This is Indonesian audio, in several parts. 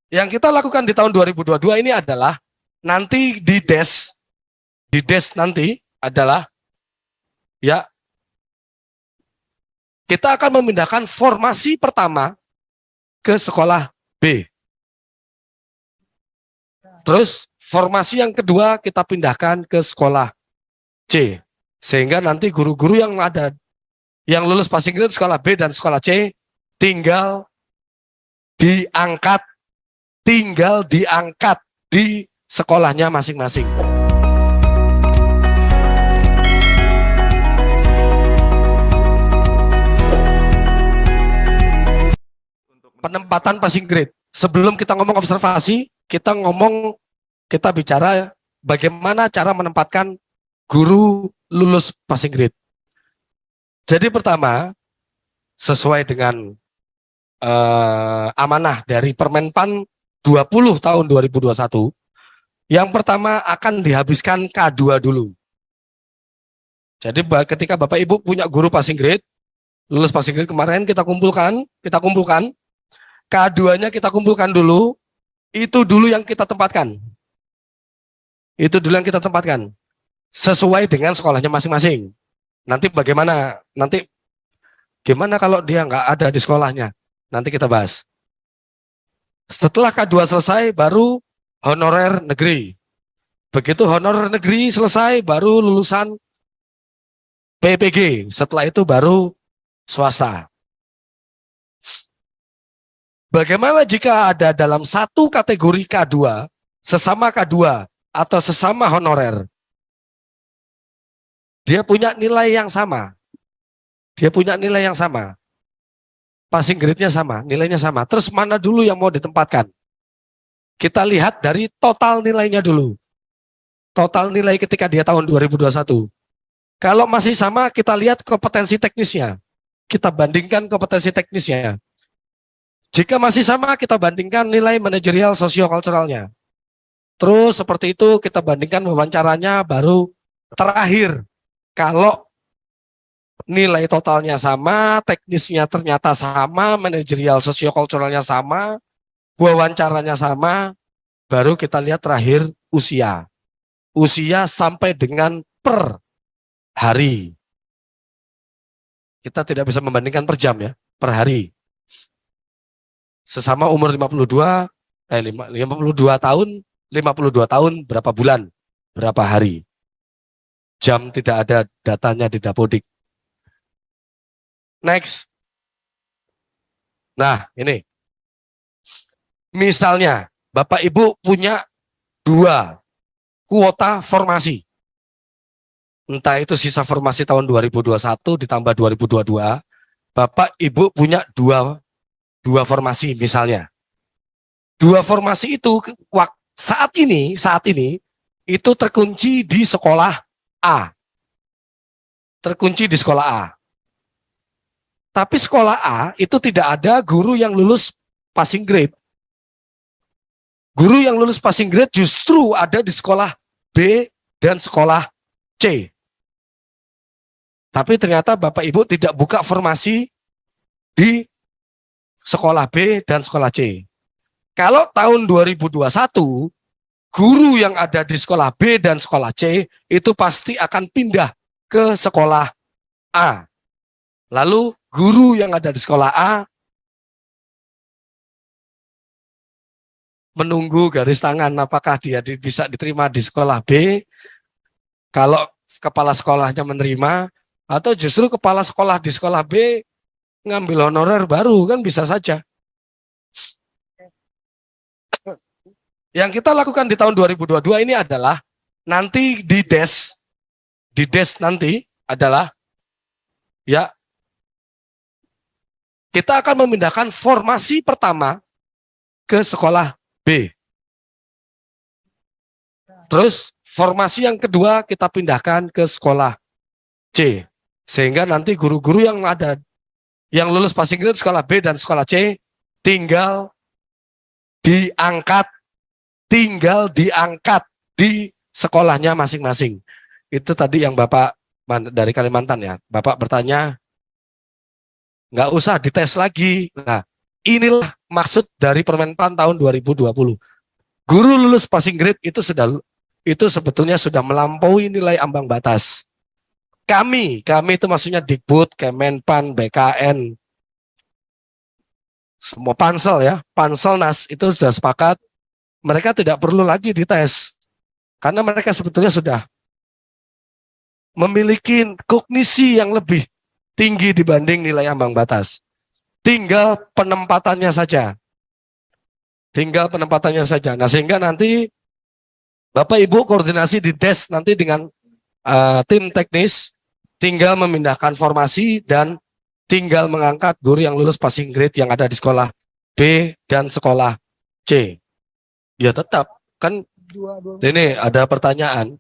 Yang kita lakukan di tahun 2022 ini adalah nanti di des nanti adalah ya kita akan memindahkan formasi pertama ke sekolah B. Terus formasi yang kedua kita pindahkan ke sekolah C. Sehingga nanti guru-guru yang ada yang lulus passing grade sekolah B dan sekolah C tinggal diangkat di sekolahnya masing-masing. Penempatan passing grade. Sebelum kita ngomong observasi, kita bicara bagaimana cara menempatkan guru lulus passing grade. Jadi pertama, sesuai dengan amanah dari Permenpan 20 tahun 2021, yang pertama akan dihabiskan K2 dulu. Jadi ketika Bapak Ibu punya guru passing grade, lulus passing grade kemarin kita kumpulkan, K2-nya kita kumpulkan dulu, itu dulu yang kita tempatkan. Itu dulu yang kita tempatkan. Sesuai dengan sekolahnya masing-masing. Nanti bagaimana? Nanti gimana kalau dia nggak ada di sekolahnya? Nanti kita bahas. Setelah K2 selesai, baru honorer negeri. Begitu honorer negeri selesai, baru lulusan PPG. Setelah itu baru swasta. Bagaimana jika ada dalam satu kategori K2, sesama K2 atau sesama honorer? Dia punya nilai yang sama. Passing grade-nya sama, nilainya sama. Terus mana dulu yang mau ditempatkan? Kita lihat dari total nilainya dulu. Total nilai ketika dia tahun 2021. Kalau masih sama, kita lihat kompetensi teknisnya. Kita bandingkan kompetensi teknisnya. Jika masih sama, kita bandingkan nilai manajerial sosiokulturalnya. Terus seperti itu kita bandingkan wawancaranya, baru terakhir. Kalau nilai totalnya sama, teknisnya ternyata sama, manajerial sosiokulturalnya sama, wawancaranya sama, baru kita lihat terakhir usia. Usia sampai dengan per hari. Kita tidak bisa membandingkan per jam ya, per hari. Sesama umur 52 tahun berapa bulan, berapa hari. Jam tidak ada datanya di Dapodik. Next. Nah, ini. Misalnya, Bapak Ibu punya 2 kuota formasi. Entah itu sisa formasi tahun 2021 ditambah 2022. Bapak Ibu punya 2 formasi misalnya. 2 formasi itu saat ini itu terkunci di sekolah A. Terkunci di sekolah A. Tapi sekolah A itu tidak ada guru yang lulus passing grade. Guru yang lulus passing grade justru ada di sekolah B dan sekolah C. Tapi ternyata Bapak Ibu tidak buka formasi di sekolah B dan sekolah C. Kalau tahun 2021, guru yang ada di sekolah B dan sekolah C itu pasti akan pindah ke sekolah A. Lalu guru yang ada di sekolah A menunggu garis tangan apakah dia bisa diterima di sekolah B. Kalau kepala sekolahnya menerima, atau justru kepala sekolah di sekolah B ngambil honorer baru, kan bisa saja. Yang kita lakukan di tahun 2022 ini adalah nanti di des nanti adalah ya kita akan memindahkan formasi pertama ke sekolah B. Terus formasi yang kedua kita pindahkan ke sekolah C. Sehingga nanti guru-guru yang ada yang lulus passing grade sekolah B dan sekolah C tinggal diangkat di sekolahnya masing-masing. Itu tadi yang Bapak dari Kalimantan ya. Bapak bertanya, nggak usah dites lagi. Nah, Inilah maksud dari Permenpan tahun 2020. Guru lulus passing grade itu sebetulnya sudah melampaui nilai ambang batas. Kami itu maksudnya Dikbud, Kemenpan, BKN, semua pansel ya, Panselnas itu sudah sepakat mereka tidak perlu lagi dites. Karena mereka sebetulnya sudah memiliki kognisi yang lebih tinggi dibanding nilai ambang batas. Tinggal penempatannya saja. Nah, sehingga nanti Bapak Ibu koordinasi di desk nanti dengan tim teknis, tinggal memindahkan formasi dan tinggal mengangkat guru yang lulus passing grade yang ada di sekolah B dan sekolah C. Ya tetap, kan ini ada pertanyaan.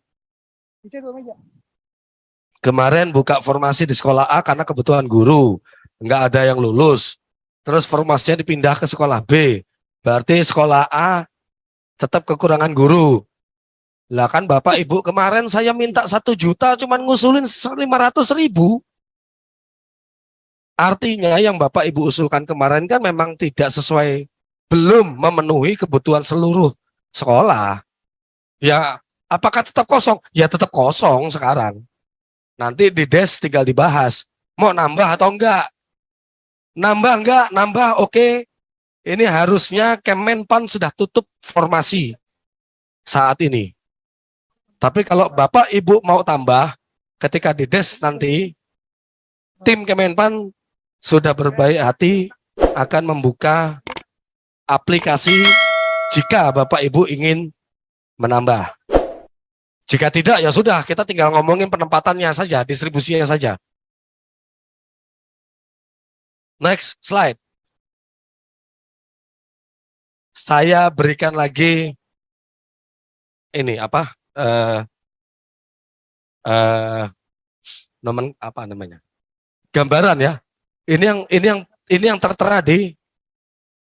Kemarin buka formasi di sekolah A karena kebutuhan guru, nggak ada yang lulus. Terus formasinya dipindah ke sekolah B, berarti sekolah A tetap kekurangan guru. Lah kan Bapak Ibu kemarin saya minta 1 juta cuman ngusulin 500.000. Artinya yang Bapak Ibu usulkan kemarin kan memang tidak sesuai, belum memenuhi kebutuhan seluruh sekolah. Ya apakah tetap kosong? Ya tetap kosong sekarang. Nanti di desk tinggal dibahas, mau nambah atau enggak. Nambah oke. Ini harusnya Kemenpan sudah tutup formasi saat ini. Tapi kalau Bapak Ibu mau tambah, ketika di desk nanti, tim Kemenpan sudah berbaik hati akan membuka aplikasi jika Bapak Ibu ingin menambah. Jika tidak, ya sudah, kita tinggal ngomongin penempatannya saja, distribusinya saja. Next slide. Saya berikan lagi ini apa? Apa namanya? Gambaran ya. Ini yang tertera di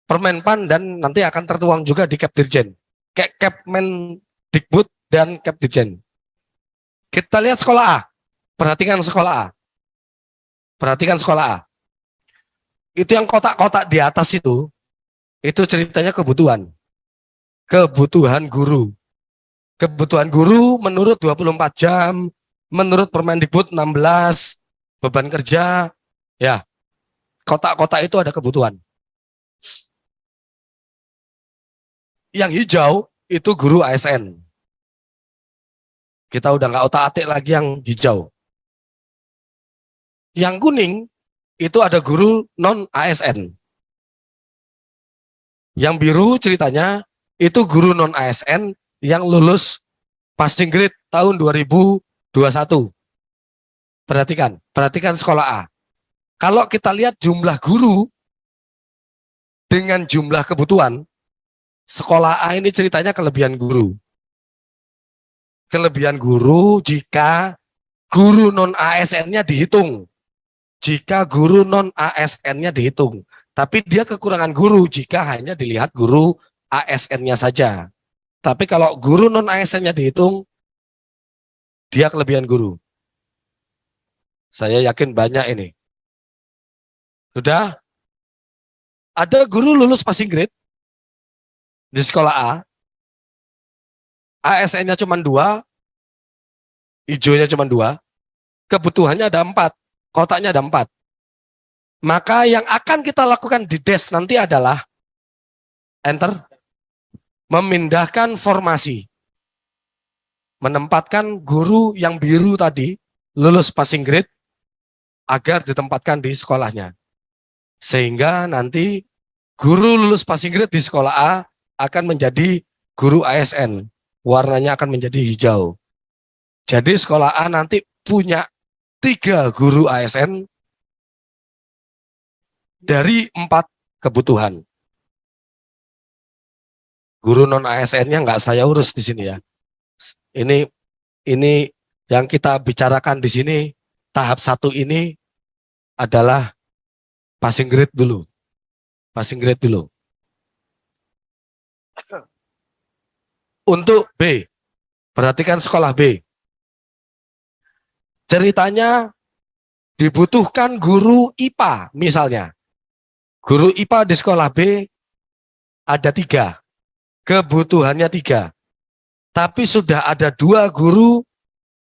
Permenpan dan nanti akan tertuang juga di Kepdirjen. Kayak Kepmendikbud dan Kepdirjen. Kita lihat sekolah A. Perhatikan sekolah A. Itu yang kotak-kotak di atas itu ceritanya kebutuhan. Kebutuhan guru. Kebutuhan guru menurut 24 jam, menurut Permendikbud 16, beban kerja, ya. Kotak-kotak itu ada kebutuhan. Yang hijau itu guru ASN. Kita udah nggak otak-atik lagi yang hijau. Yang kuning itu ada guru non-ASN. Yang biru ceritanya itu guru non-ASN yang lulus passing grade tahun 2021. Perhatikan sekolah A. Kalau kita lihat jumlah guru dengan jumlah kebutuhan, sekolah A ini ceritanya kelebihan guru. Kelebihan guru jika guru non-ASN-nya dihitung. Jika guru non-ASN-nya dihitung. Tapi dia kekurangan guru jika hanya dilihat guru ASN-nya saja. Tapi kalau guru non-ASN-nya dihitung, dia kelebihan guru. Saya yakin banyak ini. Sudah? Ada guru lulus passing grade di sekolah A. ASN-nya cuma 2, hijaunya cuma 2, kebutuhannya ada 4, kotaknya ada 4. Maka yang akan kita lakukan di desk nanti adalah enter, memindahkan formasi, menempatkan guru yang biru tadi lulus passing grade agar ditempatkan di sekolahnya. Sehingga nanti guru lulus passing grade di sekolah A akan menjadi guru ASN. Warnanya akan menjadi hijau. Jadi sekolah A nanti punya 3 guru ASN dari 4 kebutuhan. Guru non ASN-nya nggak saya urus di sini ya. Ini yang kita bicarakan di sini tahap 1 ini adalah passing grade dulu. Untuk B, perhatikan sekolah B. Ceritanya dibutuhkan guru IPA misalnya. Guru IPA di sekolah B ada 3, kebutuhannya 3. Tapi sudah ada 2 guru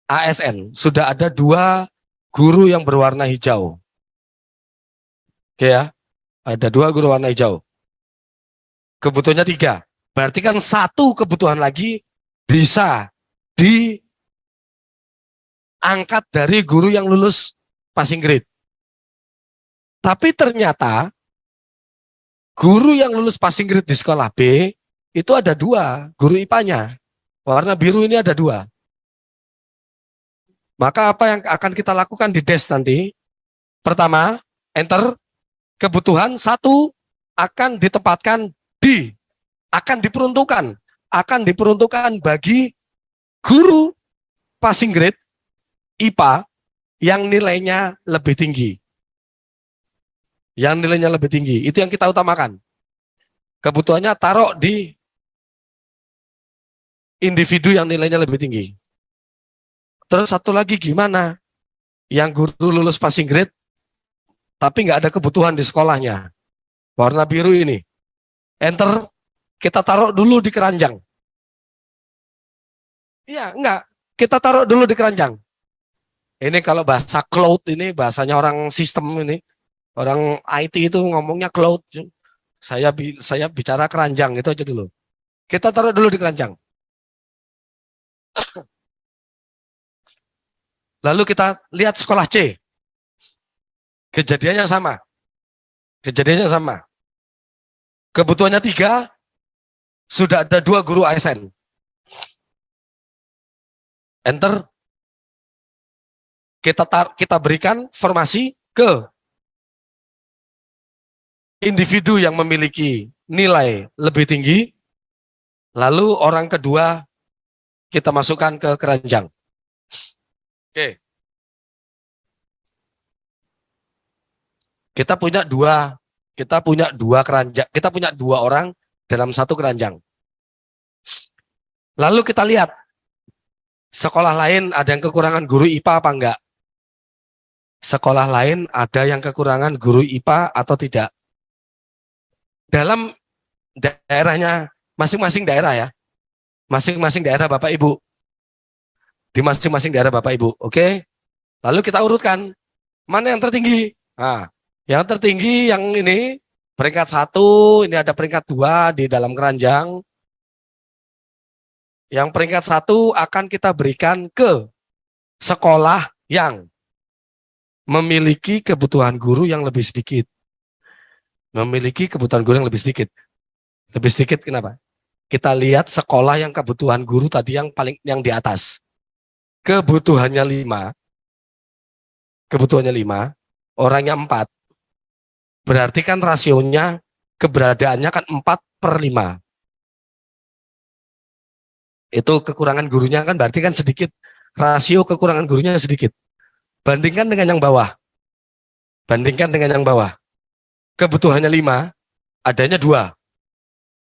ASN, sudah ada 2 guru yang berwarna hijau. Oke ya, ada 2 guru warna hijau. Kebutuhannya 3. Berarti kan 1 kebutuhan lagi bisa diangkat dari guru yang lulus passing grade. Tapi ternyata guru yang lulus passing grade di sekolah B itu ada 2, guru IPA-nya. Warna biru ini ada 2. Maka apa yang akan kita lakukan di desk nanti? Pertama, enter, kebutuhan 1 akan ditempatkan akan diperuntukkan bagi guru passing grade IPA yang nilainya lebih tinggi. Yang nilainya lebih tinggi, itu yang kita utamakan. Kebutuhannya taruh di individu yang nilainya lebih tinggi. Terus satu lagi gimana? Yang guru lulus passing grade, tapi nggak ada kebutuhan di sekolahnya. Warna biru ini. Enter, kita taruh dulu di keranjang. Iya, enggak. Kita taruh dulu di keranjang. Ini kalau bahasa cloud ini, bahasanya orang sistem ini. Orang IT itu ngomongnya cloud. Saya bicara keranjang, itu aja dulu. Kita taruh dulu di keranjang. Lalu kita lihat sekolah C. Kejadiannya sama. Kebutuhannya 3, sudah ada 2 guru ASN. Enter. Kita berikan formasi ke individu yang memiliki nilai lebih tinggi. Lalu orang kedua kita masukkan ke keranjang. Oke. Kita punya 2 keranjang, kita punya 2 orang dalam 1 keranjang. Lalu kita lihat sekolah lain ada yang kekurangan guru IPA apa enggak? Sekolah lain ada yang kekurangan guru IPA atau tidak? Dalam daerahnya masing-masing daerah ya. Masing-masing daerah Bapak Ibu. Di masing-masing daerah Bapak Ibu, oke? Lalu kita urutkan mana yang tertinggi? Nah, yang tertinggi yang ini peringkat 1, ini ada peringkat 2 di dalam keranjang. Yang peringkat 1 akan kita berikan ke sekolah yang memiliki kebutuhan guru yang lebih sedikit. Memiliki kebutuhan guru yang lebih sedikit. Lebih sedikit kenapa? Kita lihat sekolah yang kebutuhan guru tadi yang di atas. Kebutuhannya 5. Orangnya 4. Berarti kan rasionya, keberadaannya kan 4/5. Itu kekurangan gurunya kan berarti kan sedikit. Rasio kekurangan gurunya sedikit. Bandingkan dengan yang bawah. Kebutuhannya 5, adanya 2.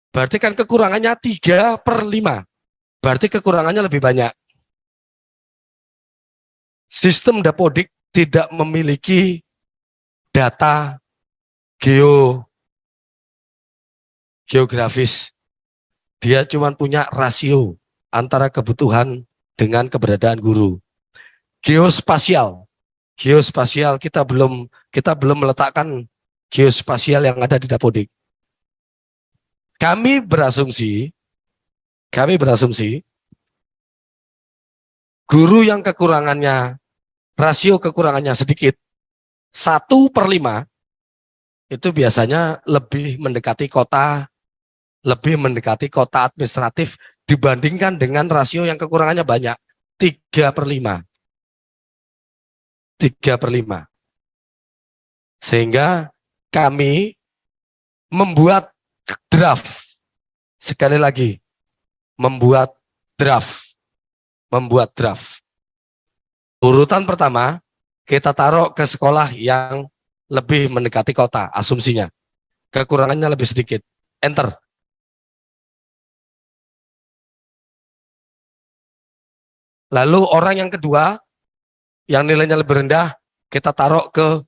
Berarti kan kekurangannya 3/5. Berarti kekurangannya lebih banyak. Sistem Dapodik tidak memiliki data geografis. Dia cuma punya rasio antara kebutuhan dengan keberadaan guru. Geospasial kita belum meletakkan geospasial yang ada di Dapodik. Kami berasumsi guru yang rasio kekurangannya sedikit, 1/5, itu biasanya lebih mendekati kota administratif dibandingkan dengan rasio yang kekurangannya banyak, 3/5. Sehingga kami membuat draft. Sekali lagi, membuat draft. Urutan pertama, kita taruh ke sekolah yang lebih mendekati kota, asumsinya. Kekurangannya lebih sedikit. Enter. Lalu orang yang kedua, yang nilainya lebih rendah, kita taruh ke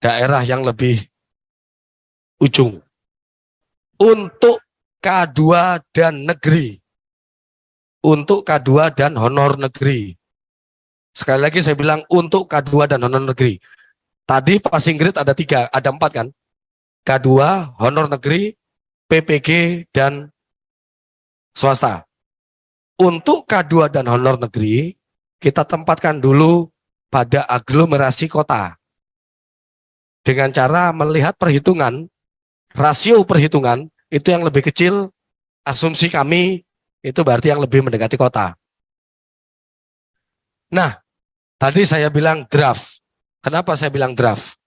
daerah yang lebih ujung. Untuk K2 dan negeri. Untuk K2 dan honor negeri. Sekali lagi saya bilang untuk K2 dan honor negeri. Tadi passing grade ada 3, ada 4 kan? K2, honor negeri, PPG, dan swasta. Untuk K2 dan honor negeri, kita tempatkan dulu pada aglomerasi kota. Dengan cara melihat perhitungan, rasio perhitungan, itu yang lebih kecil, asumsi kami, itu berarti yang lebih mendekati kota. Nah, tadi saya bilang draft. Kenapa saya bilang draft?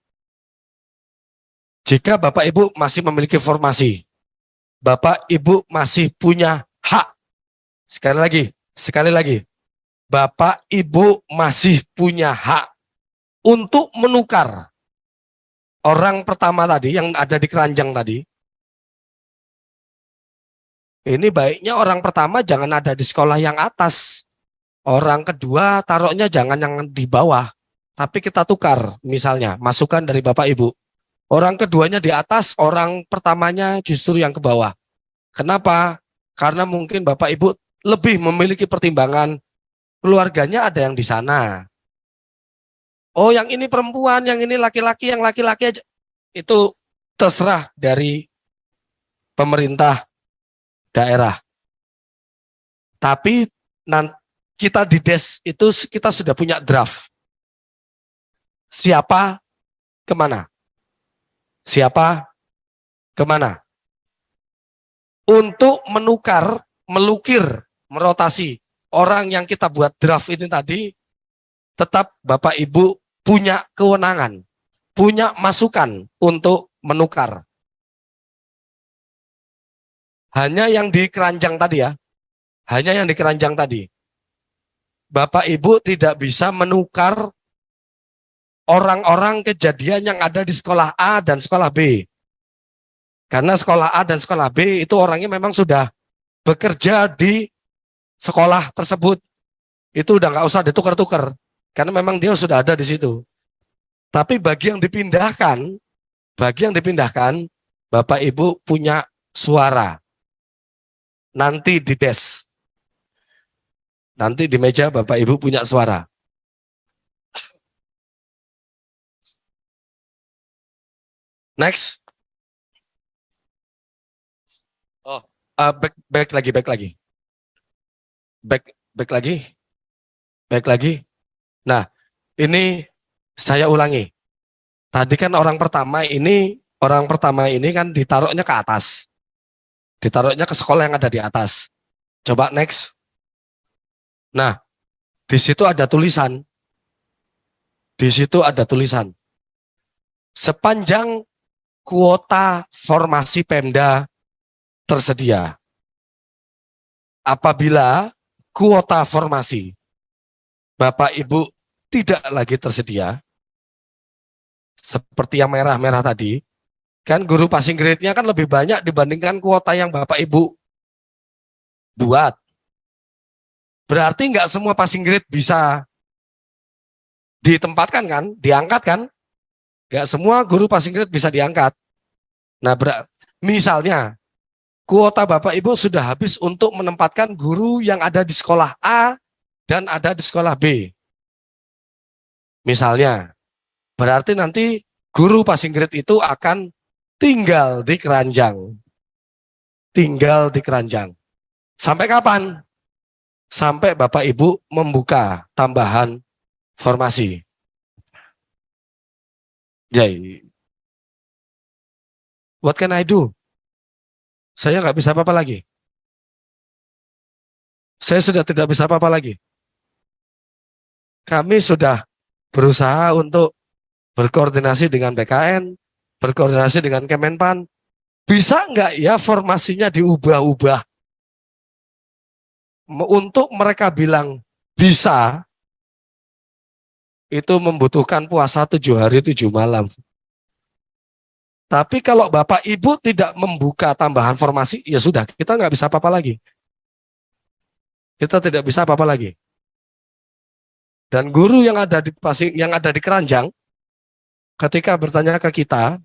Jika Bapak Ibu masih memiliki formasi, Bapak Ibu masih punya hak. Sekali lagi, Bapak Ibu masih punya hak untuk menukar orang pertama tadi yang ada di keranjang tadi. Ini baiknya orang pertama jangan ada di sekolah yang atas. Orang kedua taruhnya jangan yang di bawah. Tapi kita tukar, misalnya, masukan dari Bapak Ibu. Orang keduanya di atas, orang pertamanya justru yang ke bawah. Kenapa? Karena mungkin Bapak Ibu lebih memiliki pertimbangan keluarganya ada yang di sana. Oh, yang ini perempuan, yang ini laki-laki, yang laki-laki aja. Itu terserah dari pemerintah daerah. Tapi nanti kita di DES itu kita sudah punya draft. Siapa kemana? Siapa kemana? Untuk menukar, melukir, merotasi orang yang kita buat draft ini tadi, tetap Bapak Ibu punya kewenangan, punya masukan untuk menukar. Hanya yang di keranjang tadi ya, hanya yang di keranjang tadi. Bapak Ibu tidak bisa menukar orang-orang kejadian yang ada di sekolah A dan sekolah B. Karena sekolah A dan sekolah B itu orangnya memang sudah bekerja di sekolah tersebut. Itu udah nggak usah ditukar-tukar. Karena memang dia sudah ada di situ. Tapi bagi yang dipindahkan, Bapak Ibu punya suara. Nanti di desk. Nanti di meja Bapak Ibu punya suara. Next. Oh, back lagi. Back lagi. Nah, ini saya ulangi. Tadi kan orang pertama ini kan ditaruhnya ke atas. Ditaruhnya ke sekolah yang ada di atas. Coba next. Nah, di situ ada tulisan. Sepanjang kuota formasi Pemda tersedia. Apabila kuota formasi Bapak Ibu tidak lagi tersedia, seperti yang merah-merah tadi, kan guru passing grade-nya kan lebih banyak dibandingkan kuota yang Bapak Ibu buat. Berarti nggak semua passing grade bisa ditempatkan kan, diangkat kan? Nggak semua guru passing grade bisa diangkat. Nah, misalnya kuota Bapak Ibu sudah habis untuk menempatkan guru yang ada di sekolah A dan ada di sekolah B. Misalnya, berarti nanti guru passing grade itu akan tinggal di keranjang. Sampai kapan? Sampai Bapak Ibu membuka tambahan formasi. Jadi, what can I do? Saya nggak bisa apa-apa lagi. Saya sudah tidak bisa apa-apa lagi. Kami sudah berusaha untuk berkoordinasi dengan BKN, berkoordinasi dengan Kemenpan. Bisa nggak ya formasinya diubah-ubah? Untuk mereka bilang bisa, itu membutuhkan puasa 7 hari 7 malam. Tapi kalau Bapak Ibu tidak membuka tambahan formasi, ya sudah, kita nggak bisa apa-apa lagi. Kita tidak bisa apa-apa lagi. Dan guru yang ada di keranjang, ketika bertanya ke kita,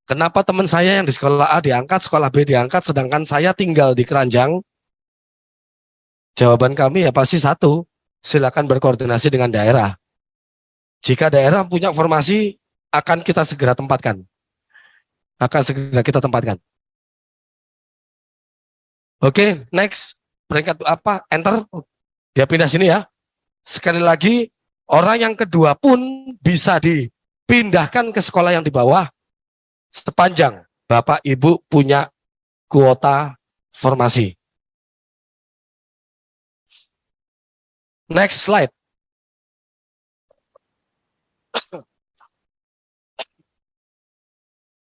Kenapa teman saya yang di sekolah A diangkat, sekolah B diangkat, sedangkan saya tinggal di Keranjang? Jawaban kami ya pasti satu, silakan berkoordinasi dengan daerah. Jika daerah punya formasi, akan kita segera tempatkan. Akan segera kita tempatkan. Oke, next. Peringkat apa? Enter. Dia pindah sini ya. Sekali lagi, orang yang kedua pun bisa dipindahkan ke sekolah yang di bawah sepanjang Bapak Ibu punya kuota formasi. Next slide.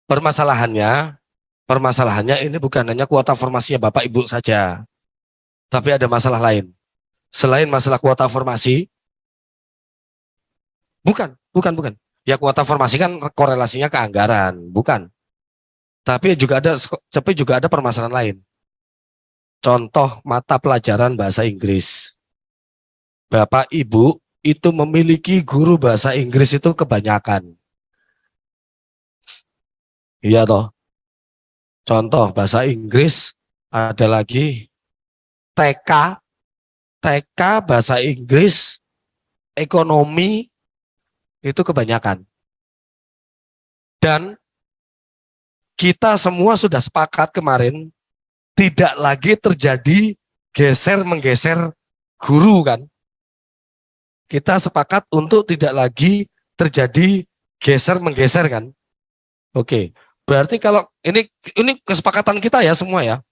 Permasalahannya ini bukan hanya kuota formasinya Bapak Ibu saja, tapi ada masalah lain. Selain masalah kuota formasi, bukan. Ya kuota formasi kan korelasinya ke anggaran, bukan. Tapi juga ada permasalahan lain. Contoh mata pelajaran bahasa Inggris. Bapak Ibu itu memiliki guru bahasa Inggris itu kebanyakan. Iya toh. Contoh bahasa Inggris ada lagi TK, TK bahasa Inggris, ekonomi itu kebanyakan. Dan kita semua sudah sepakat kemarin tidak lagi terjadi geser-menggeser guru kan. Kita sepakat untuk tidak lagi terjadi geser-menggeser kan. Oke, berarti kalau ini kesepakatan kita ya semua ya.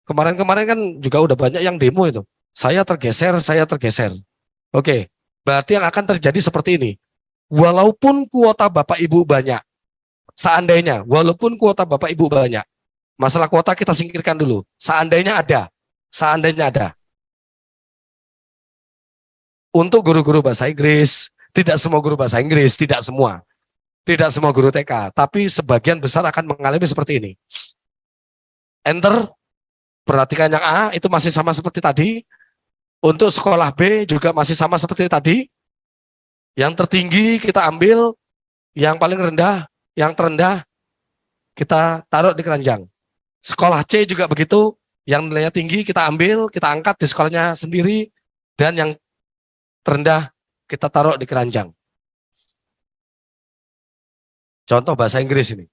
Kemarin-kemarin kan juga udah banyak yang demo itu. Saya tergeser, saya tergeser. Oke, berarti yang akan terjadi seperti ini. Walaupun kuota Bapak Ibu banyak, seandainya, walaupun kuota Bapak Ibu banyak, masalah kuota kita singkirkan dulu. Seandainya ada. Untuk guru-guru bahasa Inggris, tidak semua guru bahasa Inggris, tidak semua. Tidak semua guru TK, tapi sebagian besar akan mengalami seperti ini. Enter, perhatikan yang A, itu masih sama seperti tadi. Untuk sekolah B juga masih sama seperti tadi. Yang tertinggi kita ambil, yang paling rendah, yang terendah kita taruh di keranjang. Sekolah C juga begitu, yang nilainya tinggi kita ambil, kita angkat di sekolahnya sendiri, dan yang terendah kita taruh di keranjang. Contoh bahasa Inggris ini.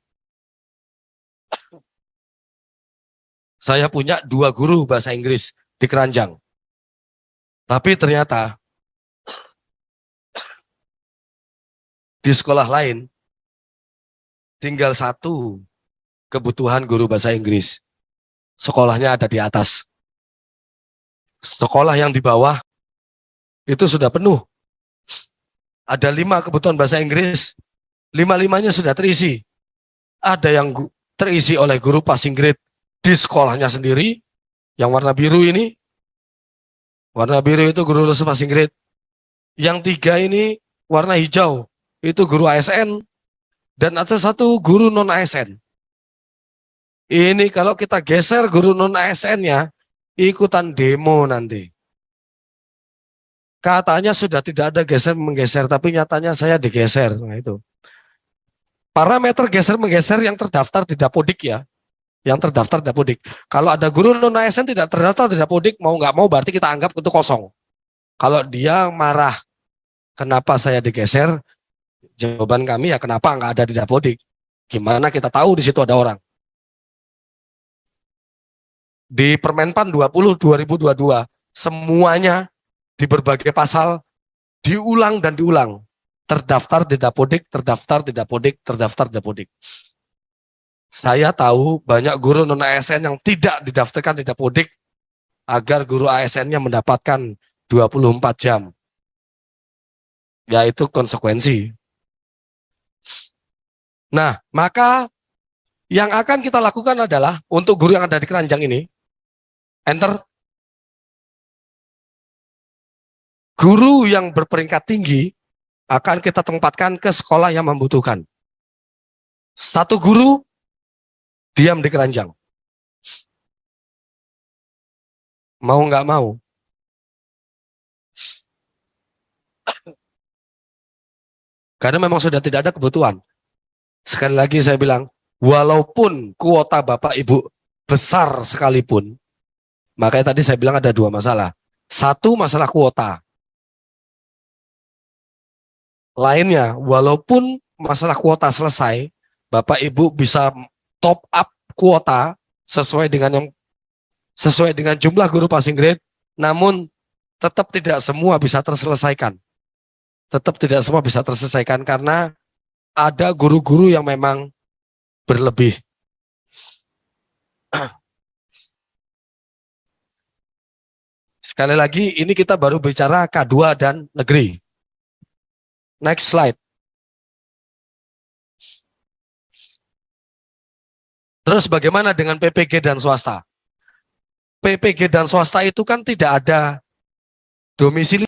Saya punya 2 guru bahasa Inggris di keranjang. Tapi ternyata di sekolah lain tinggal 1 kebutuhan guru bahasa Inggris. Sekolahnya ada di atas. Sekolah yang di bawah itu sudah penuh. Ada 5 kebutuhan bahasa Inggris, 5-5-nya sudah terisi. Ada yang terisi oleh guru passing grade di sekolahnya sendiri, yang warna biru ini. Warna biru itu guru les passing grade. Yang 3 ini warna hijau, itu guru ASN. Dan ada 1 guru non ASN. Ini kalau kita geser guru non ASN-nya, ikutan demo nanti. Katanya sudah tidak ada geser-menggeser, tapi nyatanya saya digeser. Nah itu. Parameter geser-menggeser yang terdaftar di Dapodik ya. Yang terdaftar di Dapodik. Kalau ada guru non ASN tidak terdaftar di Dapodik, mau nggak mau berarti kita anggap itu kosong. Kalau dia marah, kenapa saya digeser? Jawaban kami ya kenapa nggak ada di Dapodik. Gimana kita tahu di situ ada orang? Di Permenpan 20 2022 semuanya di berbagai pasal diulang dan diulang. Terdaftar di Dapodik, terdaftar di Dapodik, terdaftar di Dapodik. Saya tahu banyak guru non ASN yang tidak didaftarkan di Dapodik agar guru ASN-nya mendapatkan 24 jam. Yaitu konsekuensi. Nah, maka yang akan kita lakukan adalah untuk guru yang ada di keranjang ini, enter. Guru yang berperingkat tinggi akan kita tempatkan ke sekolah yang membutuhkan. 1 guru diam di keranjang. Mau nggak mau. Karena memang sudah tidak ada kebutuhan. Sekali lagi saya bilang, Walaupun kuota Bapak Ibu besar sekalipun, makanya tadi saya bilang ada dua masalah. Satu, masalah kuota. Lainnya, walaupun masalah kuota selesai, Bapak Ibu bisa top up kuota sesuai dengan jumlah guru passing grade, namun tetap tidak semua bisa terselesaikan. Tetap tidak semua bisa terselesaikan karena ada guru-guru yang memang berlebih. Sekali lagi, ini kita baru bicara K2 dan negeri. Next slide. Terus bagaimana dengan PPG dan swasta? PPG dan swasta itu kan tidak ada domisili